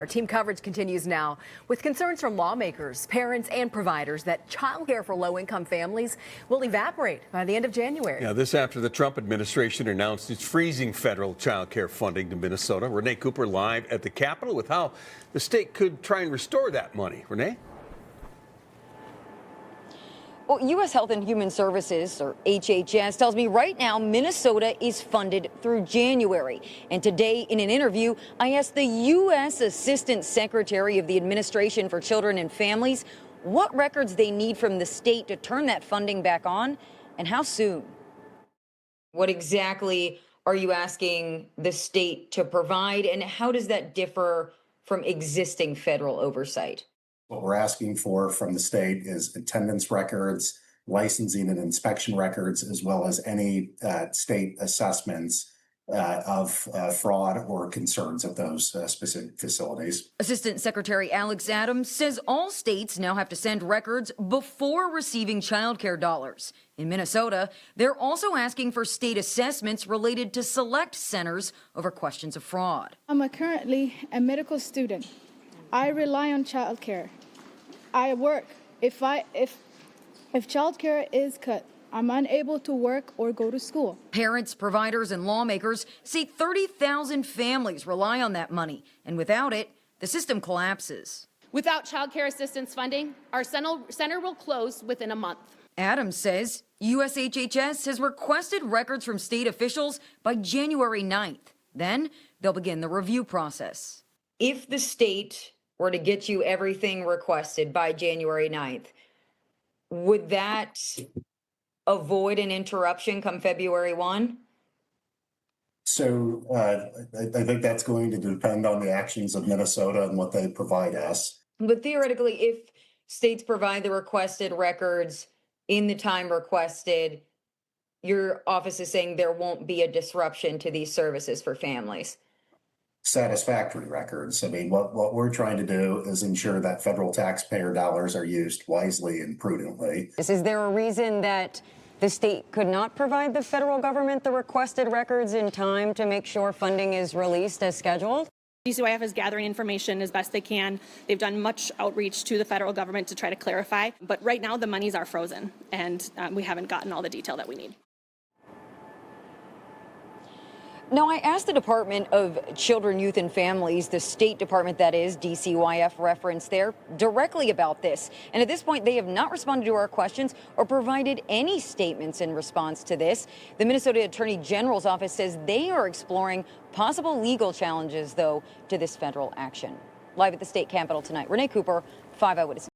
Our team coverage continues now with concerns from lawmakers, parents, and providers that childcare for low-income families will evaporate by the end of January. Yeah, this after the Trump administration announced it's freezing federal childcare funding to Minnesota. Renee Cooper live at the Capitol with how the state could try and restore that money. Renee? Well, U.S. Health and Human Services, or HHS, tells me right now Minnesota is funded through January. And today, in an interview, I asked the U.S. Assistant Secretary of the Administration for Children and Families what records they need from the state to turn that funding back on, and how soon. What exactly are you asking the state to provide, and how does that differ from existing federal oversight? What we're asking for from the state is attendance records, licensing and inspection records, as well as any state assessments of fraud or concerns of those specific facilities. Assistant Secretary Alex Adams says all states now have to send records before receiving child care dollars. In Minnesota, they're also asking for state assessments related to select centers over questions of fraud. I'm currently a medical student. I rely on child care. I work. If childcare is cut, I'm unable to work or go to school. Parents, providers, and lawmakers say 30,000 families rely on that money, and without it, the system collapses. Without child care assistance funding, our center will close within a month. Adams says USHHS has requested records from state officials by January 9th. Then they'll begin the review process. If the state were to get you everything requested by January 9th, would that avoid an interruption come February 1? So I think that's going to depend on the actions of Minnesota and what they provide us. But theoretically, if states provide the requested records in the time requested, your office is saying there won't be a disruption to these services for families. Satisfactory records. I mean, what we're trying to do is ensure that federal taxpayer dollars are used wisely and prudently. Is there a reason that the state could not provide the federal government the requested records in time to make sure funding is released as scheduled? DCYF is gathering information as best they can. They've done much outreach to the federal government to try to clarify, but right now the monies are frozen and we haven't gotten all the detail that we need. Now, I asked the Department of Children, Youth, and Families, the State Department that is, DCYF referenced there, directly about this. And at this point, they have not responded to our questions or provided any statements in response to this. The Minnesota Attorney General's office says they are exploring possible legal challenges, though, to this federal action. Live at the state capitol tonight, Renee Cooper, 5 Eyewitness.